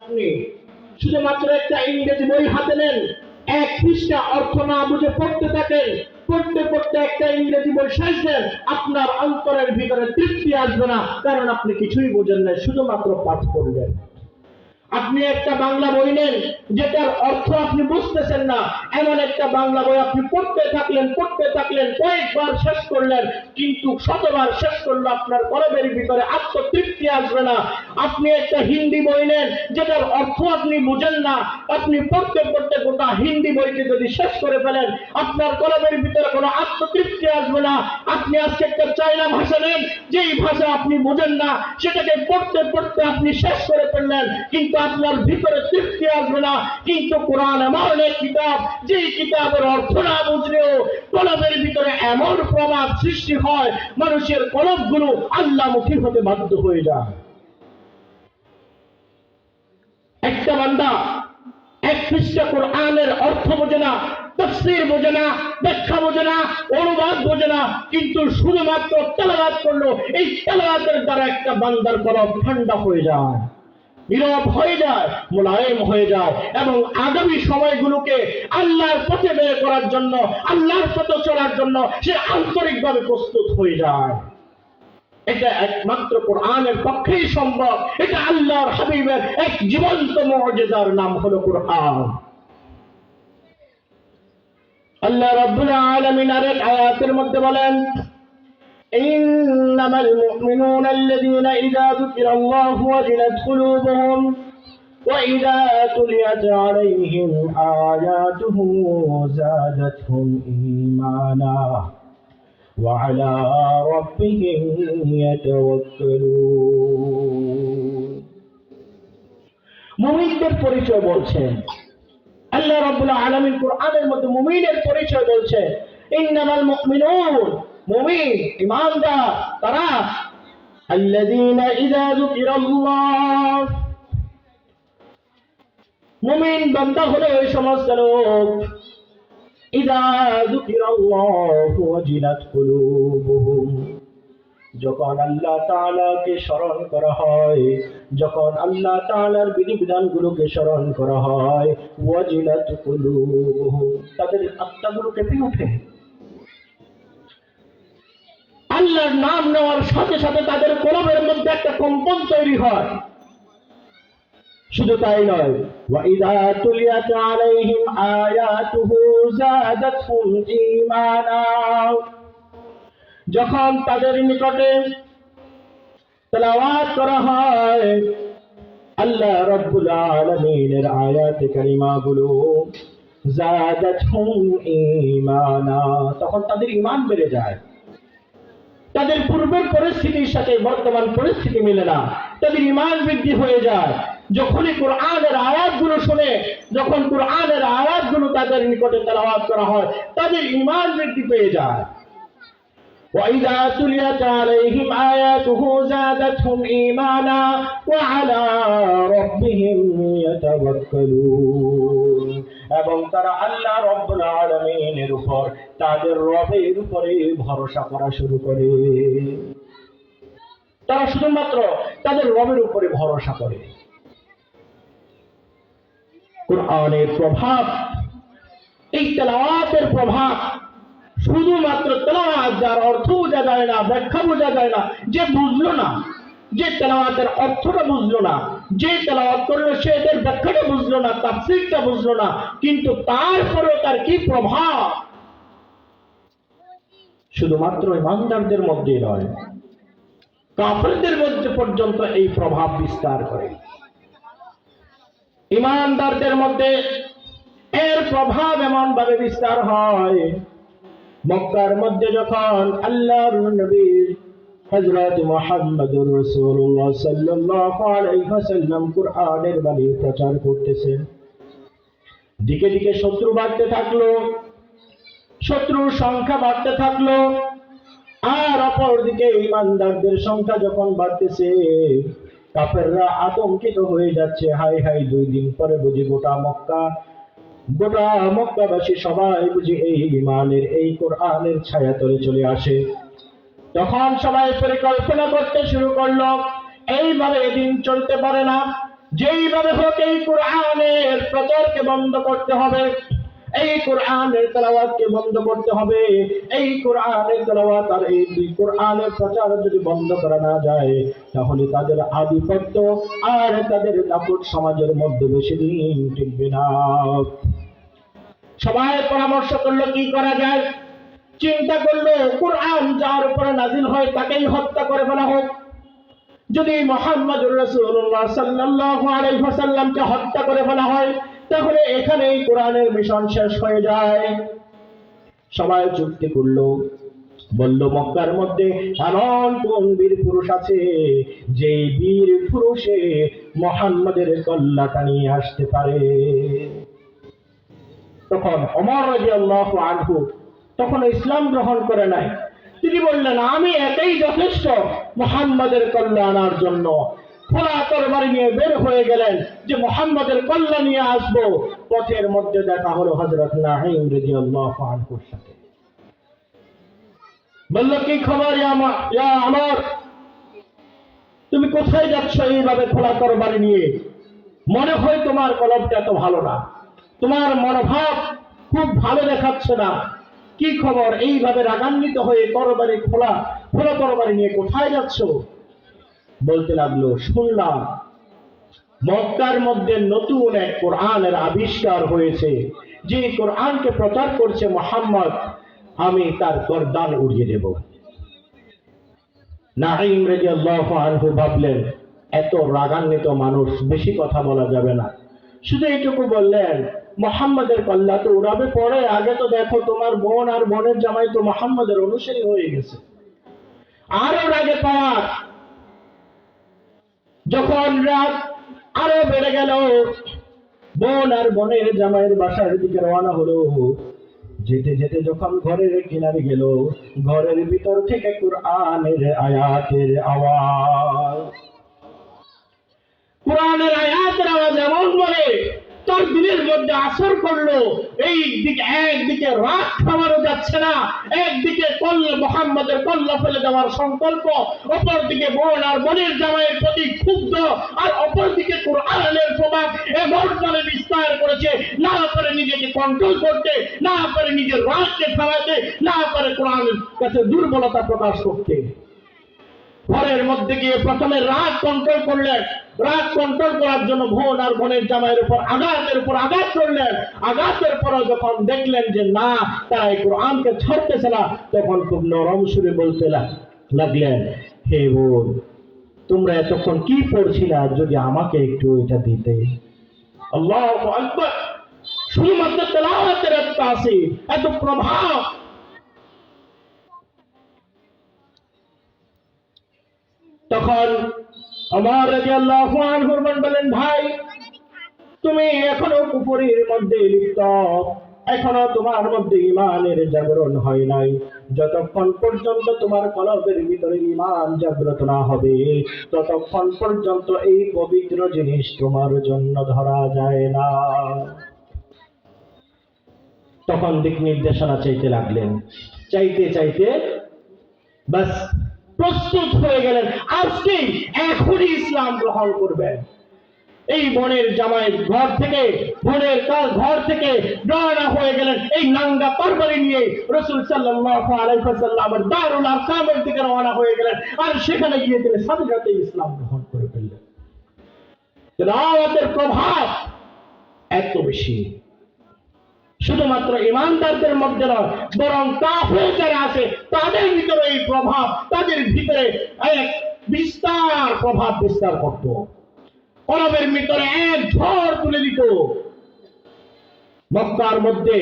আপনি শুধুমাত্র একটা ইংরেজি বই হাতে নেন, এক পৃষ্ঠা অর্থ না বুঝে পড়তে থাকেন, পড়তে পড়তে একটা ইংরেজি বই শেষ দেন, আপনার অন্তরের ভিতরে তৃপ্তি আসবে না, কারণ আপনি কিছুই বোঝেন না, শুধুমাত্র পাঠ করবেন। আপনি একটা বাংলা বই নেন, যেটার অর্থ আপনি বুঝতেছেন না, এমন একটা বাংলা বই আপনি পড়তে থাকলেন, কয়েকবার শেষ করলেন, কিন্তু শতবার শেষ করলে আপনার কলবের ভিতরে আত্মতৃপ্তি আসবে না। আপনি একটা হিন্দি বই নেন, যেটার অর্থ আপনি বুঝেন না, আপনি পড়তে পড়তে গোটা হিন্দি বইকে যদি শেষ করে ফেলেন, আপনার কলবের ভিতরে কোনো আত্মতৃপ্তি আসবে না। আপনি আজকে একটা চাইনা ভাষা নেন, যেই ভাষা আপনি বুঝেন না, সেটাকে পড়তে পড়তে আপনি শেষ করে ফেললেন, কিন্তু আপনার ভিতরে তৃপ্তি আসবে না। কিন্তু কোরআন এমন এক কিতাব, যেই কিতাবের অর্থ না বুঝলেও কলবের ভিতরে এমন প্রভাব সৃষ্টি হয়, মানুষের কলবগুলো আল্লাহমুখী হতে বাধ্য হয়ে যায়। একটা বান্দা এক পৃষ্ঠা কোরআনের অর্থ বোঝে না, তাফসীর বোঝে না, ব্যাখ্যা বোঝে না, অনুবাদ বোঝে না, কিন্তু শুধুমাত্র তেলাওয়াত করলো, এই তেলাওয়াতের দ্বারা একটা বান্দার কলব ঠান্ডা হয়ে যায়, নীরব হয়ে যায়, মোলায়েম হয়ে যায়, এবং আগামী সময়গুলোকে আল্লাহর পথে বের করার জন্য, আল্লাহর পথে চলার জন্য সে আন্তরিকভাবে প্রস্তুত হয়ে যায়। এটা একমাত্র কোরআনের পক্ষেই সম্ভব। এটা আল্লাহর হাবিবের এক জীবন্ত মুজিজার নাম হলো কোরআন। আল্লাহ রাব্বুল আলামিন আরেক আয়াতের মধ্যে বলেন, ইন্নামাল মুমিনুনা আল্লাযীনা ইযা যুকিরাল্লাহু ওয়াজিলাত কুলুবুহুম ওয়া ইযা তুলিয়াত আলাইহিম আয়াতুহু যাদাতহুম ঈমানা وعلى ربهم يتوكلون। মুমিনদের পরিচয় বলছেন আল্লাহ রাব্বুল আলামিন কোরআনের মধ্যে, মুমিনের পরিচয় বলছেন, ইন্নামাল মুমিনুন, মুমিন ঈমানদার তারা, আল্লাযীনা ইযা যুকিরাল্লাহ, মুমিন বান্দা হলো ওই সমস্ত লোক, ইযা যুকিরাল্লাহু ওয়াজিলাত কুলুবুহুম, যখন আল্লাহ তাআলাকে স্মরণ করা হয়, যখন আল্লাহ তাআলার বিধিবিধানগুলোকে স্মরণ করা হয়, ওয়াজিলাত কুলুবুহুম, তাদের আত্মাগুলো কেঁপে ওঠে। আল্লাহর নাম নেওয়ার সাথে সাথে তাদের কলবের মধ্যে একটা কম্পন তৈরি হয়। শুধু তাই নয়, ওয়া ইযা তুলিয়াত আলাইহিম আয়াতুহু যাদাতহুম ঈমানা, যখন তাদের নিকটে তেলাওয়াত করা হয় আল্লাহ রাব্বুল আলামিনের আয়াতে কারিমাগুলো, যাদাতহুম ঈমানা, তখন তাদের ঈমান বেড়ে যায়। তাদের পূর্বের পরিস্থিতির সাথে বর্তমান পরিস্থিতি মিলে না, তাদের ঈমান বৃদ্ধি হয়ে যায়। যখনই কোরআনের আয়াতগুলো শুনে, যখন কোরআনের আয়াতগুলো তাদের নিকটে তেলাওয়াত করা হয়, তাদের ঈমান বৃদ্ধি পেয়ে যায়। وَإِذَا تُلِيَتْ عَلَيْهِمْ آيَاتُهُ زَادَتْهُمْ إِيمَانًا وَعَلَى رَبِّهِمْ يَتَوَكَّلُونَ, এবং তারা আল্লাহ রাব্বুল আলামিনের উপর, তাদের রবের উপরে ভরসা করা শুরু করে। তারা শুধুমাত্র তাদের রবের উপরে ভরসা করে। কোরআনের প্রভাব, এই তেলাওয়াতের প্রভাব, শুধুমাত্র তেলাওয়াত, যার অর্থ বোঝা যায় না, ব্যাখ্যা বোঝা যায় না, যে বুঝলো না, যে তেলাওয়াতের অর্থটা বুঝলো না, যে তেলাওয়াত করলো সে এর ব্যাখ্যাটা বুঝলো না, তাফসীরটা বুঝলো না, কিন্তু তারপরেও তার কি প্রভাব, শুধুমাত্র ঈমানদারদের মধ্যে নয়, কাফেরদের মধ্যে পর্যন্ত এই প্রভাব বিস্তার করে। ঈমানদারদের মধ্যে এর প্রভাব এমন ভাবে বিস্তার হয়, মক্কার মধ্যে যখন আল্লাহর নবী হযরত মুহাম্মদুর রাসূলুল্লাহ সাল্লাল্লাহু আলাইহি ওয়াসাল্লাম কোরআনের বাণী প্রচার করতেছেন, দিকে দিকে শত্রু বাড়তে থাকলো, শত্রুর সংখ্যা বাড়তে থাকলো, আর অপরদিকে ঈমানদারদের সংখ্যা যখন বাড়তেছে, কাফেররা আতঙ্কিত হয়ে যাচ্ছে, হায় হায় 2 দিন পরে বুঝি গোটা মক্কাবাসী সবাই বুঝি এই ঈমানের, এই কোরআনের ছায়াতলে চলে আসে। তখন সবাই পরিকল্পনা করতে শুরু করলো, এইভাবে এদিন চলতে পারে না, যেইভাবে হোক এই কোরআনের প্রচারকে বন্ধ করতে হবে, এই কোরআনের তেলাওয়াতকে বন্ধ করতে হবে। এই কোরআনের তেলাওয়াত আর এই কোরআনের প্রচার যদি বন্ধ করা না যায়, তাহলে তাদের আধিপত্য আর তাদের দাপট সমাজের মধ্যে বেশি দিন টিকবে না। সবাই পরামর্শ করলো কি করা যায়। চিন্তা করলো কোরআন যার উপরে নাজিল হয় তাকেই হত্যা করে ফেলা হোক। যদি মুহাম্মদুর রাসূলুল্লাহ সাল্লাল্লাহু আলাইহি ওয়াসাল্লামকে হত্যা করে ফেলা হয়, তাহলে এখানেই কোরআনের মিশন শেষ হয়ে যায়। সবাই চুক্তি করলো, বলল মক্কার মধ্যে এমন কোন বীর পুরুষ আছে যে বীর পুরুষে মুহাম্মাদের কল্যাটা নিয়ে আসতে পারে। তখন ওমর রাদিয়াল্লাহু আনহু তখন ইসলাম গ্রহণ করে নাই। তিনি বললেন, আমি একাই যথেষ্ট মুহাম্মাদের কল্যাণ আনার জন্য। খোলা তরবারি নিয়ে বের হয়ে গেলেন যে মুহাম্মাদের কল্যাণ নিয়ে আসবো। পথের মধ্যে দেখা হলো হযরত নাঈম রাদিয়াল্লাহু আনহুর সাথে। বলল, কি খবর ইয়া আমর, তুমি কোথায় যাচ্ছ এইভাবে খোলা তরবারি নিয়ে? মনে হয় তোমার কলবটা এত ভালো না, তোমার মনোভাব খুব ভালো দেখাচ্ছে না। কি খবর, এইভাবে রাগান্বিত হয়ে তরবারি খোলা তরবারি নিয়ে কোথায় যাচ্ছ? বলতে লাগলো, শুনলাম মক্কার মধ্যে নতুন এক কোরআনের আবিষ্কার হয়েছে, যে কোরআনকে প্রচার করছে মুহাম্মদ, আমি তার গর্দান উড়িয়ে দেব। নাঈম রাদিয়াল্লাহু আনহু ভাবলেন, এত রাগান্বিত মানুষ, বেশি কথা বলা যাবে না। শুধু এইটুকু বললেন, মুহাম্মাদের কল্লা তো উড়াবে পরে, আগে তো দেখো তোমার বোন আর বোনের জামাই তো মুহাম্মাদের অনুসারী হয়ে গেছে। আরো রাগে পাওয়া, যখন রাত আরো বেড়ে গেল, বোন আর বোনের জামাইয়ের বাসার দিকে রওনা হলো। যেতে যেতে যখন ঘরের কিনারে গেল, ঘরের ভিতর থেকে কোরআনের আয়াতের আওয়াজ। কোরআনের আয়াতের আওয়াজ এমন বলে তার দিলের মধ্যে আসর করলো। এই দিকে একদিকে রাত খাওয়ানো যাচ্ছে না, একদিকে মুহাম্মাদের কল্লা ফেলে দেওয়ার সংকল্প, অপর দিকে বোন আর বোনের জামাইয়ের প্রতি ক্ষুব্ধ, আর অপর দিকে কোরআনের প্রভাব এমন ভাবে বিস্তার করেছে, না পারে নিজেকে কন্ট্রোল করতে, না পারে নিজের রাতকে থামাতে, না পারে কোরআনের কাছে দুর্বলতা প্রকাশ করতে। ঘরের মধ্যে গিয়ে প্রথমে রাগ কন্ট্রোল করলেন। রাগ কন্ট্রোল করার জন্য বোন আর বোনের জামাইয়ের উপর আঘাত করলেন। আঘাতের পর যখন দেখলেন যে না, তারা এই কোরআনকে ছাড়তেছে না, তখন খুব নরম সুরে বলতে লাগলেন, হে বোন, তোমরা এতক্ষণ কি পড়ছিলা, যদি আমাকে একটু এটা দিতে। আল্লাহু আকবার। শুধুমাত্র তেলাওয়াতের এত তাসীর, এত প্রভাব। তখন ওমর রাদিয়াল্লাহু আনহু বললেন, ভাই, তুমি এখনো কুফরের মধ্যে লিপ্ত, এখনো তোমার মধ্যে ঈমানের জাগরণ হয় নাই। যতক্ষণ পর্যন্ত তোমার কলবের ভিতরে ঈমান জাগ্রত না হবে, ততক্ষণ পর্যন্ত এই পবিত্র জিনিস তোমার জন্য ধরা যায় না। তখন দিক নির্দেশনা চাইতে লাগলেন। চাইতে চাইতে বাস প্রস্তুত হয়ে গেলেন, আজকে এখনই ইসলাম গ্রহণ করবেন। এই বোনের জামাই ঘর থেকে রওনা হয়ে গেলেন, এই নাঙ্গা তরবারি নিয়ে রাসূল সাল্লাল্লাহু আলাইহি ওয়াসাল্লামের দারুল আরকামের দিকে রওনা হয়ে গেলেন। আর সেখানে গিয়ে তিনি সাথে সাথে ইসলাম গ্রহণ করে ফেললেন। দাওয়াতের প্রভাব এত বেশি, শুধুমাত্র ঈমানদারদের মধ্যে নয়, বরং কাফের যারা আছে তাদের ভিতরে এই প্রভাব, তাদের ভিতরে এক প্রভাব বিস্তার করত। কলবের ভিতরে এক ঝড় তুলে দিত। মক্কার মধ্যে